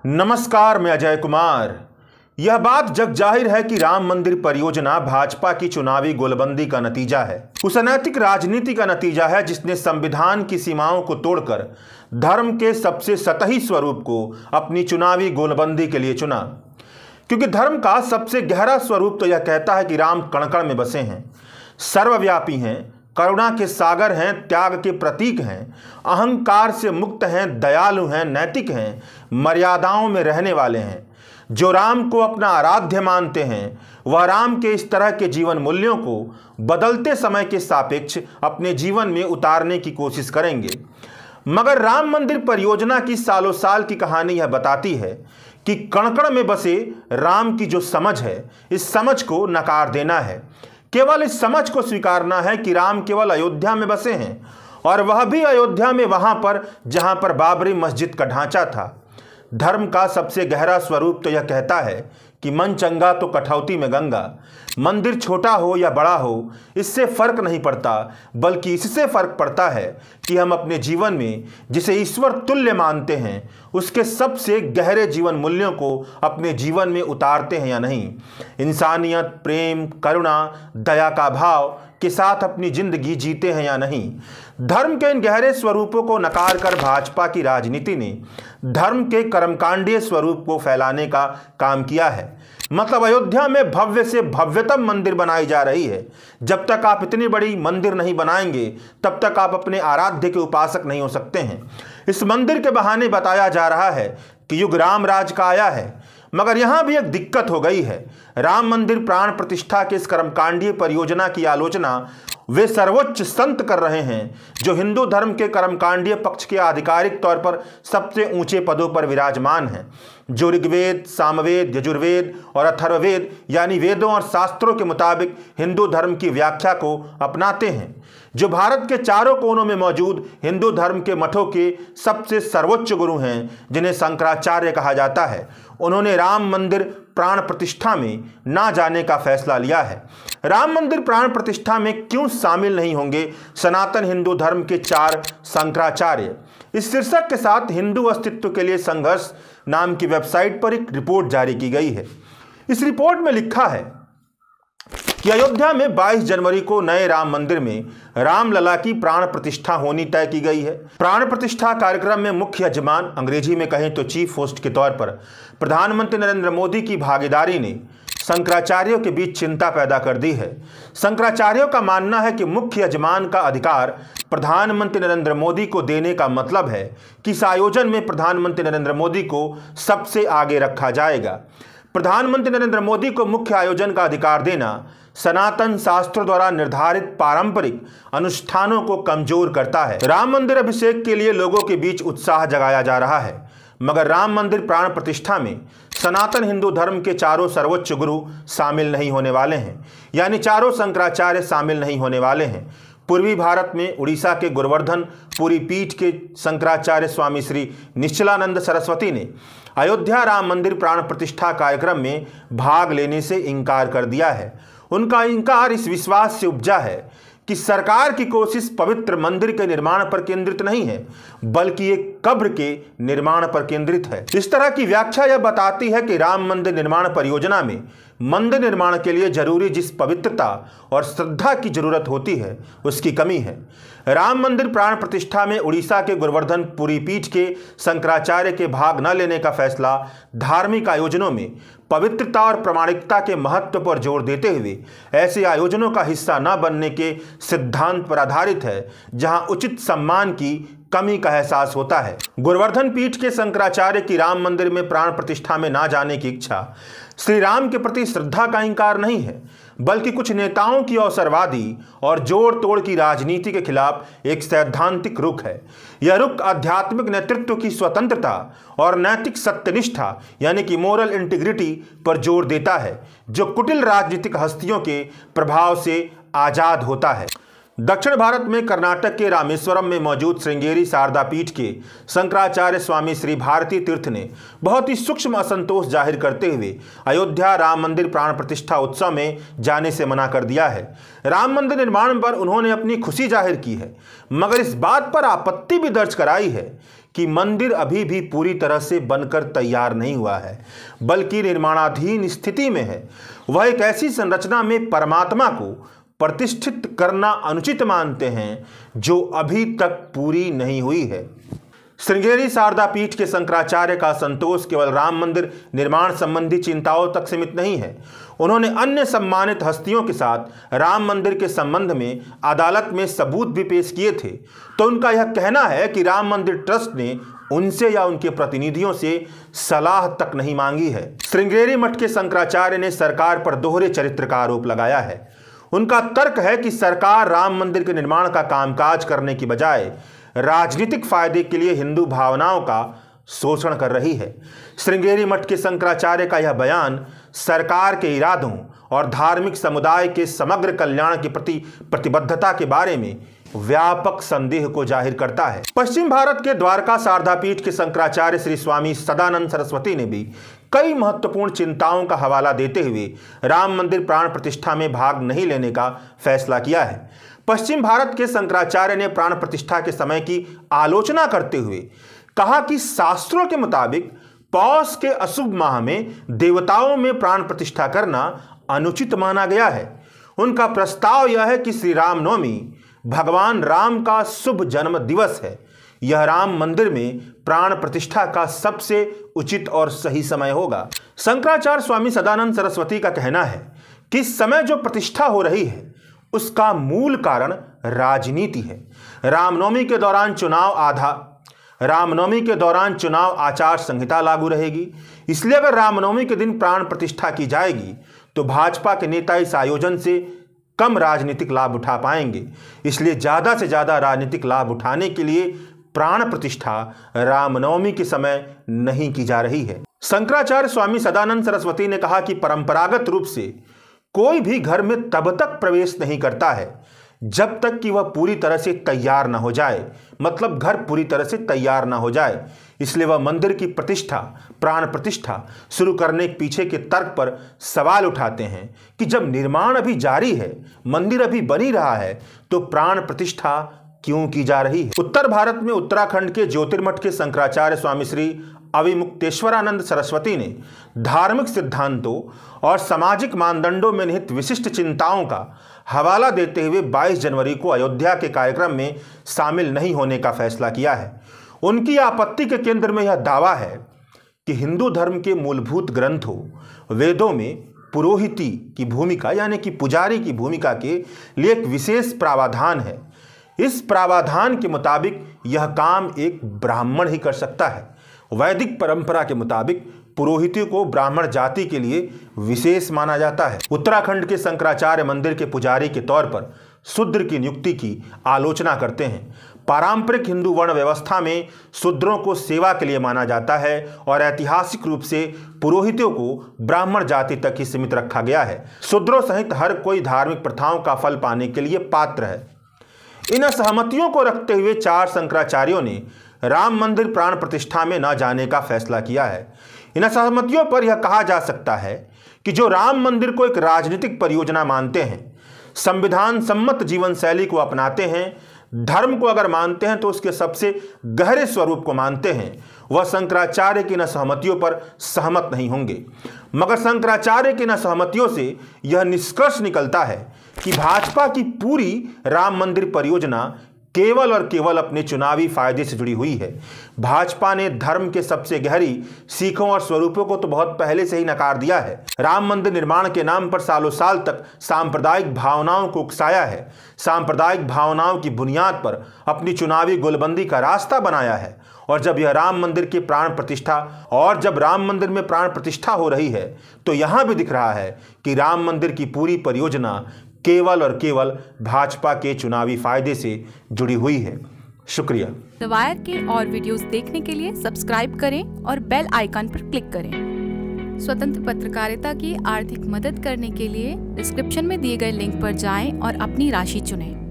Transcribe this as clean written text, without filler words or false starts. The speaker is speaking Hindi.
नमस्कार, मैं अजय कुमार। यह बात जग जाहिर है कि राम मंदिर परियोजना भाजपा की चुनावी गोलबंदी का नतीजा है। उस अनैतिक राजनीति का नतीजा है जिसने संविधान की सीमाओं को तोड़कर धर्म के सबसे सतही स्वरूप को अपनी चुनावी गोलबंदी के लिए चुना। क्योंकि धर्म का सबसे गहरा स्वरूप तो यह कहता है कि राम कण कण में बसे हैं, सर्वव्यापी हैं, करुणा के सागर हैं, त्याग के प्रतीक हैं, अहंकार से मुक्त हैं, दयालु हैं, नैतिक हैं, मर्यादाओं में रहने वाले हैं। जो राम को अपना आराध्य मानते हैं वह राम के इस तरह के जीवन मूल्यों को बदलते समय के सापेक्ष अपने जीवन में उतारने की कोशिश करेंगे। मगर राम मंदिर परियोजना की सालों साल की कहानी यह बताती है कि कण कण में बसे राम की जो समझ है, इस समझ को नकार देना है। केवल इस समझ को स्वीकारना है कि राम केवल अयोध्या में बसे हैं, और वह भी अयोध्या में वहां पर जहां पर बाबरी मस्जिद का ढांचा था। धर्म का सबसे गहरा स्वरूप तो यह कहता है कि मन चंगा तो कठौती में गंगा। मंदिर छोटा हो या बड़ा हो, इससे फर्क नहीं पड़ता, बल्कि इससे फर्क पड़ता है कि हम अपने जीवन में जिसे ईश्वर तुल्य मानते हैं उसके सबसे गहरे जीवन मूल्यों को अपने जीवन में उतारते हैं या नहीं। इंसानियत, प्रेम, करुणा, दया का भाव के साथ अपनी जिंदगी जीते हैं या नहीं। धर्म के इन गहरे स्वरूपों को नकार कर भाजपा की राजनीति ने धर्म के कर्मकांडीय स्वरूप को फैलाने का काम किया है। मतलब अयोध्या में भव्य से भव्यतम मंदिर बनाई जा रही है। जब तक आप इतनी बड़ी मंदिर नहीं बनाएंगे तब तक आप अपने आराध्य के उपासक नहीं हो सकते हैं। इस मंदिर के बहाने बताया जा रहा है कि युग राम राज का आया है। मगर यहां भी एक दिक्कत हो गई है। राम मंदिर प्राण प्रतिष्ठा के इस कर्मकांडीय परियोजना की आलोचना वे सर्वोच्च संत कर रहे हैं जो हिंदू धर्म के कर्मकांडीय पक्ष के आधिकारिक तौर पर सबसे ऊंचे पदों पर विराजमान हैं, जो ऋग्वेद, सामवेद, यजुर्वेद और अथर्ववेद यानी वेदों और शास्त्रों के मुताबिक हिंदू धर्म की व्याख्या को अपनाते हैं, जो भारत के चारों कोनों में मौजूद हिंदू धर्म के मठों के सबसे सर्वोच्च गुरु हैं, जिन्हें शंकराचार्य कहा जाता है। उन्होंने राम मंदिर प्राण प्रतिष्ठा में ना जाने का फैसला लिया है। राम मंदिर प्राण प्रतिष्ठा में क्यों शामिल नहीं होंगे सनातन हिंदू धर्म के 4 शंकराचार्य? इस शीर्षक के साथ हिंदू अस्तित्व के लिए संघर्ष नाम की वेबसाइट पर एक रिपोर्ट जारी की गई है। इस रिपोर्ट में लिखा है कि अयोध्या में 22 जनवरी को नए राम मंदिर में रामलला की प्राण प्रतिष्ठा होनी तय की गई है। प्राण प्रतिष्ठा कार्यक्रम में मुख्य यजमान, अंग्रेजी में कहें तो चीफ होस्ट के तौर पर प्रधानमंत्री नरेंद्र मोदी की भागीदारी ने शंकराचार्यों के बीच चिंता पैदा कर दी है। शंकराचार्यों का मानना है कि मुख्य यजमान का अधिकार प्रधानमंत्री नरेंद्र मोदी को देने का मतलब है कि इस आयोजन में प्रधानमंत्री नरेंद्र मोदी को सबसे आगे रखा जाएगा। प्रधानमंत्री नरेंद्र मोदी को मुख्य आयोजन का अधिकार देना सनातन शास्त्रों द्वारा निर्धारित पारंपरिक अनुष्ठानों को कमजोर करता है। राम मंदिर अभिषेक के लिए लोगों के बीच उत्साह जगाया जा रहा है, मगर राम मंदिर प्राण प्रतिष्ठा में सनातन हिंदू धर्म के 4 सर्वोच्च गुरु शामिल नहीं होने वाले हैं, यानी 4 शंकराचार्य शामिल नहीं होने वाले हैं। पूर्वी भारत में उड़ीसा के गोवर्धन पुरी पीठ के शंकराचार्य स्वामी श्री निश्चलानंद सरस्वती ने अयोध्या राम मंदिर प्राण प्रतिष्ठा कार्यक्रम में भाग लेने से इनकार कर दिया है। उनका इनकार इस विश्वास से उपजा है कि सरकार की कोशिश पवित्र मंदिर के निर्माण पर केंद्रित नहीं है, बल्कि एक कब्र के निर्माण पर केंद्रित है। इस तरह की व्याख्या यह बताती है कि राम मंदिर निर्माण परियोजना में मंदिर निर्माण के लिए जरूरी जिस पवित्रता और श्रद्धा की जरूरत होती है उसकी कमी है। राम मंदिर प्राण प्रतिष्ठा में उड़ीसा के गोवर्धन पुरी पीठ के शंकराचार्य के भाग न लेने का फैसला धार्मिक आयोजनों में पवित्रता और प्रामाणिकता के महत्व पर जोर देते हुए ऐसे आयोजनों का हिस्सा न बनने के सिद्धांत पर आधारित है, जहां उचित सम्मान की कमी का एहसास होता है। गोवर्धन पीठ के शंकराचार्य की राम मंदिर में प्राण प्रतिष्ठा में ना जाने की इच्छा श्री राम के प्रति श्रद्धा का इंकार नहीं है, बल्कि कुछ नेताओं की अवसरवादी और जोड़ तोड़ की राजनीति के खिलाफ एक सैद्धांतिक रुख है। यह रुख आध्यात्मिक नेतृत्व की स्वतंत्रता और नैतिक सत्यनिष्ठा यानी कि मोरल इंटीग्रिटी पर जोर देता है, जो कुटिल राजनीतिक हस्तियों के प्रभाव से आजाद होता है। दक्षिण भारत में कर्नाटक के रामेश्वरम में मौजूद श्रृंगेरी शारदा पीठ के शंकराचार्य स्वामी श्री भारती तीर्थ ने बहुत ही सूक्ष्म असंतोष जाहिर करते हुए अयोध्या राम मंदिर प्राण प्रतिष्ठा उत्सव में जाने से मना कर दिया है। राम मंदिर निर्माण पर उन्होंने अपनी खुशी जाहिर की है, मगर इस बात पर आपत्ति भी दर्ज कराई है कि मंदिर अभी भी पूरी तरह से बनकर तैयार नहीं हुआ है, बल्कि निर्माणाधीन स्थिति में है। वह एक ऐसी संरचना में परमात्मा को प्रतिष्ठित करना अनुचित मानते हैं जो अभी तक पूरी नहीं हुई है। श्रृंगेरी शारदा पीठ के शंकराचार्य का संतोष केवल राम मंदिर निर्माण संबंधी चिंताओं तक सीमित नहीं है। उन्होंने अन्य सम्मानित हस्तियों के साथ राम मंदिर के संबंध में अदालत में सबूत भी पेश किए थे। तो उनका यह कहना है कि राम मंदिर ट्रस्ट ने उनसे या उनके प्रतिनिधियों से सलाह तक नहीं मांगी है। श्रृंगेरी मठ के शंकराचार्य ने सरकार पर दोहरे चरित्र का आरोप लगाया है। उनका तर्क है कि सरकार राम मंदिर के निर्माण का कामकाज करने की बजाय राजनीतिक फायदे के लिए हिंदू भावनाओं का शोषण कर रही है। श्रृंगेरी मठ के शंकराचार्य का यह बयान सरकार के इरादों और धार्मिक समुदाय के समग्र कल्याण के प्रति प्रतिबद्धता के बारे में व्यापक संदेह को जाहिर करता है। पश्चिम भारत के द्वारका शारदा पीठ के शंकराचार्य श्री स्वामी सदानंद सरस्वती ने भी कई महत्वपूर्ण चिंताओं का हवाला देते हुए राम मंदिर प्राण प्रतिष्ठा में भाग नहीं लेने का फैसला किया है। पश्चिम भारत के शंकराचार्य ने प्राण प्रतिष्ठा के समय की आलोचना करते हुए कहा कि शास्त्रों के मुताबिक पौष के अशुभ माह में देवताओं में प्राण प्रतिष्ठा करना अनुचित माना गया है। उनका प्रस्ताव यह है कि श्री रामनवमी भगवान राम का शुभ जन्म दिवस है। यह राम मंदिर में प्राण प्रतिष्ठा का सबसे उचित और सही समय होगा। शंकराचार्य स्वामी सदानंद सरस्वती का कहना है कि इस समय जो प्रतिष्ठा हो रही है उसका मूल कारण राजनीति है। रामनवमी के दौरान चुनाव आचार संहिता लागू रहेगी। इसलिए अगर रामनवमी के दिन प्राण प्रतिष्ठा की जाएगी तो भाजपा के नेता इस आयोजन से कम राजनीतिक लाभ उठा पाएंगे। इसलिए ज़्यादा से ज़्यादा राजनीतिक लाभ उठाने के लिए प्राण प्रतिष्ठा रामनवमी के समय नहीं की जा रही है। शंकराचार्य स्वामी सदानंद सरस्वती ने कहा कि परंपरागत रूप से कोई भी घर में तब तक प्रवेश नहीं करता है जब तक कि वह पूरी तरह से तैयार ना हो जाए, मतलब घर पूरी तरह से तैयार ना हो जाए। इसलिए वह मंदिर की प्रतिष्ठा, प्राण प्रतिष्ठा शुरू करने के पीछे के तर्क पर सवाल उठाते हैं कि जब निर्माण अभी जारी है, मंदिर अभी बनी रहा है, तो प्राण प्रतिष्ठा क्यों की जा रही है। उत्तर भारत में उत्तराखंड के ज्योतिर्मठ के शंकराचार्य स्वामी श्री अविमुक्तेश्वरानंद सरस्वती ने धार्मिक सिद्धांतों और सामाजिक मानदंडों में निहित विशिष्ट चिंताओं का हवाला देते हुए 22 जनवरी को अयोध्या के कार्यक्रम में शामिल नहीं होने का फैसला किया है। उनकी आपत्ति के केंद्र में यह दावा है कि हिंदू धर्म के मूलभूत ग्रंथों वेदों में पुरोहिती की भूमिका यानी कि पुजारी की भूमिका के लिए एक विशेष प्रावधान है। इस प्रावधान के मुताबिक यह काम एक ब्राह्मण ही कर सकता है। वैदिक परंपरा के मुताबिक पुरोहितों को ब्राह्मण जाति के लिए विशेष माना जाता है। उत्तराखंड के शंकराचार्य मंदिर के पुजारी के तौर पर शूद्र की नियुक्ति की आलोचना करते हैं। पारंपरिक हिंदू वर्ण व्यवस्था में शूद्रों को सेवा के लिए माना जाता है और ऐतिहासिक रूप से पुरोहितों को ब्राह्मण जाति तक ही सीमित रखा गया है। शूद्रों सहित हर कोई धार्मिक प्रथाओं का फल पाने के लिए पात्र है। इन असहमतियों को रखते हुए 4 शंकराचार्यों ने राम मंदिर प्राण प्रतिष्ठा में न जाने का फैसला किया है। इन असहमतियों पर यह कहा जा सकता है कि जो राम मंदिर को एक राजनीतिक परियोजना मानते हैं, संविधान सम्मत जीवन शैली को अपनाते हैं, धर्म को अगर मानते हैं तो उसके सबसे गहरे स्वरूप को मानते हैं, वह शंकराचार्य की इन असहमतियों पर सहमत नहीं होंगे। मगर शंकराचार्य की इन असहमतियों से यह निष्कर्ष निकलता है कि भाजपा की पूरी राम मंदिर परियोजना केवल और केवल अपने चुनावी फायदे से जुड़ी हुई है। भाजपा ने धर्म के सबसे गहरी सीखों और स्वरूपों को तो बहुत पहले से ही नकार दिया है। राम मंदिर निर्माण के नाम पर सालों साल तक सांप्रदायिक भावनाओं को उकसाया है, सांप्रदायिक भावनाओं की बुनियाद पर अपनी चुनावी गोलबंदी का रास्ता बनाया है। और जब राम मंदिर में प्राण प्रतिष्ठा हो रही है तो यहाँ भी दिख रहा है कि राम मंदिर की पूरी परियोजना केवल और केवल भाजपा के चुनावी फायदे से जुड़ी हुई है। शुक्रिया। द वायर के और वीडियोस देखने के लिए सब्सक्राइब करें और बेल आइकन पर क्लिक करें। स्वतंत्र पत्रकारिता की आर्थिक मदद करने के लिए डिस्क्रिप्शन में दिए गए लिंक पर जाएं और अपनी राशि चुनें।